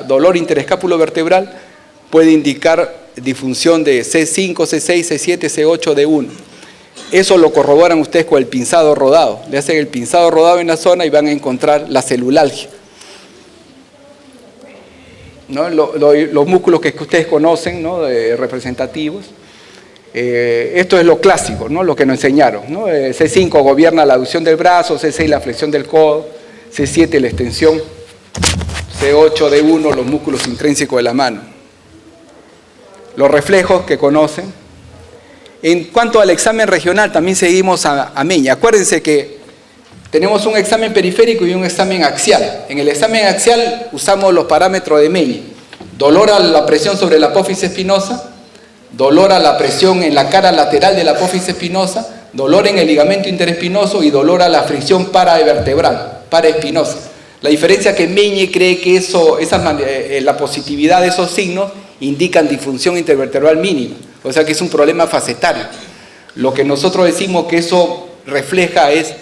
dolor interescápulo-vertebral puede indicar disfunción de C5, C6, C7, C8, D1. Eso lo corroboran ustedes con el pinzado rodado. Le hacen el pinzado rodado en la zona y van a encontrar la celulalgia, ¿no? Los músculos que ustedes conocen, ¿no? Representativos. Esto es lo clásico, ¿no? Lo que nos enseñaron, ¿no? C5 gobierna la aducción del brazo, C6 la flexión del codo, C7 la extensión, C8, D1 los músculos intrínsecos de la mano. Los reflejos que conocen. En cuanto al examen regional, también seguimos a Meña. Acuérdense que tenemos un examen periférico y un examen axial. En el examen axial usamos los parámetros de Meña. Dolor a la presión sobre la apófisis espinosa, dolor a la presión en la cara lateral de la apófisis espinosa, dolor en el ligamento interespinoso y dolor a la fricción paravertebral, paraespinosa. La diferencia es que Meñe cree que la positividad de esos signos indican disfunción intervertebral mínima, o sea que es un problema facetario. Lo que nosotros decimos que eso refleja es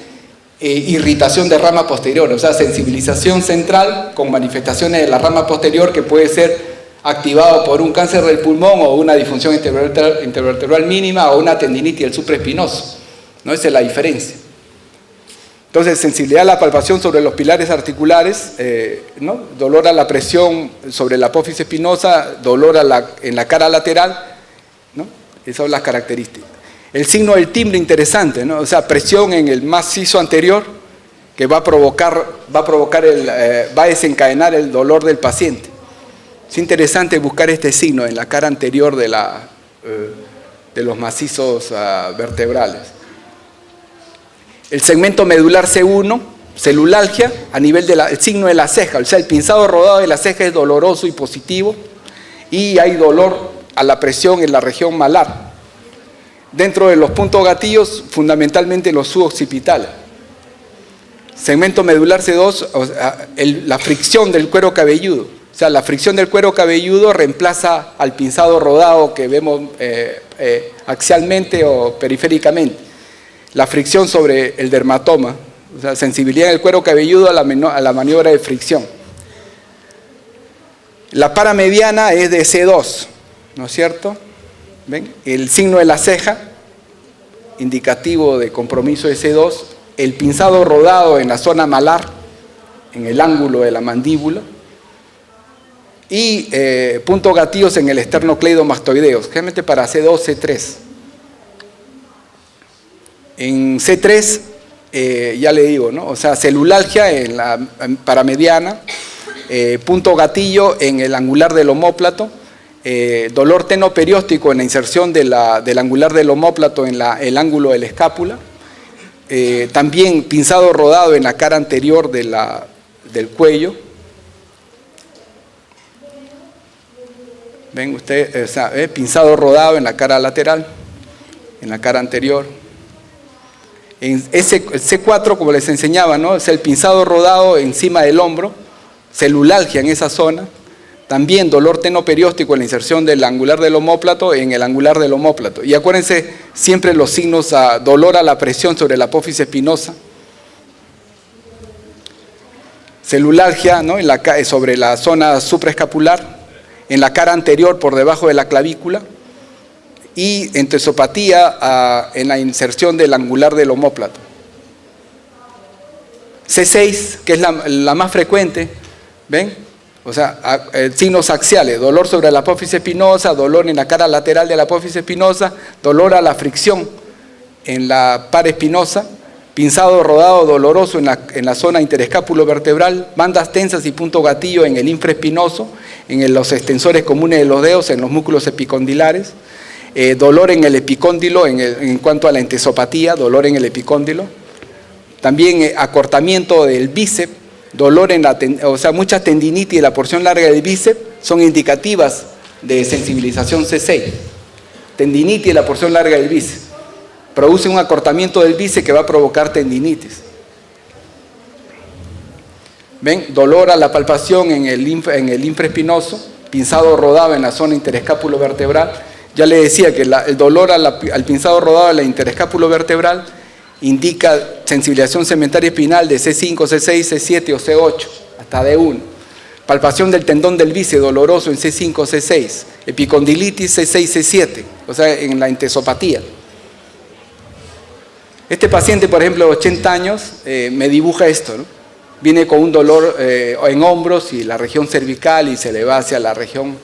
irritación de rama posterior, o sea, sensibilización central con manifestaciones de la rama posterior que puede ser activado por un cáncer del pulmón o una disfunción intervertebral mínima o una tendinitis del supraespinoso, ¿no? Esa es la diferencia. Entonces, sensibilidad a la palpación sobre los pilares articulares, ¿no? Dolor a la presión sobre la apófisis espinosa, dolor en la cara lateral, ¿no? Esas son las características. El signo del timbre interesante, ¿no? O sea, presión en el macizo anterior que va a desencadenar el dolor del paciente. Es interesante buscar este signo en la cara anterior de los macizos vertebrales. El segmento medular C1, celulalgia, a nivel del signo de la ceja, o sea, el pinzado rodado de la ceja es doloroso y positivo, y hay dolor a la presión en la región malar. Dentro de los puntos gatillos, fundamentalmente los suboccipitales. Segmento medular C2, o sea, la fricción del cuero cabelludo. O sea, la fricción del cuero cabelludo reemplaza al pinzado rodado que vemos axialmente o periféricamente. La fricción sobre el dermatoma, o sea, sensibilidad del cuero cabelludo a la maniobra de fricción. La paramediana es de C2, ¿no es cierto? ¿Ven? El signo de la ceja, indicativo de compromiso de C2. El pinzado rodado en la zona malar, en el ángulo de la mandíbula. Y puntos gatillos en el esternocleidomastoideos, generalmente para C2, C3. En C3, ya le digo, ¿no? O sea, celulalgia en la paramediana, punto gatillo en el angular del omóplato, dolor tenoperióstico en la inserción del angular del omóplato en el ángulo de la escápula, también pinzado rodado en la cara anterior del cuello. Ven ustedes, o sea, pinzado rodado en la cara lateral, en la cara anterior. En C4, como les enseñaba, ¿no? Es el pinzado rodado encima del hombro, celulalgia en esa zona. También dolor tenoperióstico en la inserción del angular del omóplato en el angular del omóplato. Y acuérdense siempre los signos a dolor a la presión sobre la apófisis espinosa. Celulalgia, ¿no? Sobre la zona supraescapular, en la cara anterior por debajo de la clavícula. Y entesopatía en la inserción del angular del omóplato. C6, que es la más frecuente, ¿ven? O sea, signos axiales, dolor sobre la apófisis espinosa, dolor en la cara lateral de la apófisis espinosa, dolor a la fricción en la paraespinosa, pinzado rodado doloroso en la zona interescápulo-vertebral, bandas tensas y punto gatillo en el infraespinoso, en los extensores comunes de los dedos, en los músculos epicondilares. Dolor en el epicóndilo en cuanto a la entesopatía, dolor en el epicóndilo. También acortamiento del bíceps, dolor o sea, muchas tendinitis de la porción larga del bíceps son indicativas de sensibilización C6. Tendinitis de la porción larga del bíceps. Produce un acortamiento del bíceps que va a provocar tendinitis. ¿Ven? Dolor a la palpación en el infraespinoso, pinzado rodado en la zona interescápulo-vertebral. Ya le decía que el dolor al pinzado rodado de la interescápulo-vertebral indica sensibilización segmentaria espinal de C5, C6, C7 o C8, hasta D1. Palpación del tendón del bíceps doloroso en C5, C6. Epicondilitis C6, C7, o sea, en la entesopatía. Este paciente, por ejemplo, de 80 años, me dibuja esto, ¿no? Viene con un dolor en hombros y la región cervical y se le va hacia la región.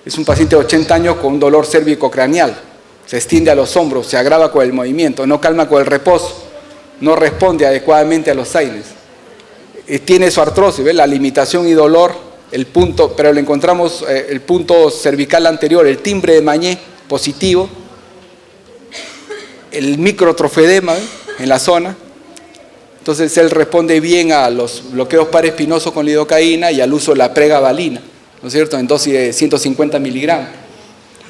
Es un paciente de 80 años con un dolor cérvico-craneal. Se extiende a los hombros, se agrava con el movimiento, no calma con el reposo, no responde adecuadamente a los AINES. Tiene su artrosis, ¿ves? La limitación y dolor, el punto, pero le encontramos el punto cervical anterior, el timbre de Mañé positivo, el microtrofedema, ¿ves? En la zona. Entonces él responde bien a los bloqueos paraespinosos con lidocaína y al uso de la pregabalina, ¿no es cierto?, en dosis de 150 miligramos.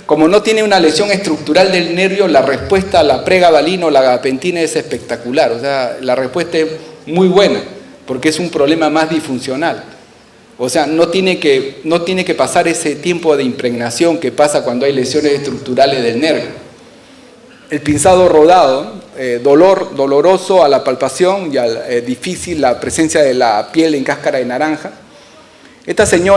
Como no tiene una lesión estructural del nervio, la respuesta a la pregabalina o la gabapentina es espectacular. O sea, la respuesta es muy buena, porque es un problema más disfuncional. O sea, no tiene que pasar ese tiempo de impregnación que pasa cuando hay lesiones estructurales del nervio. El pinzado rodado, doloroso a la palpación y difícil la presencia de la piel en cáscara de naranja. Esta señora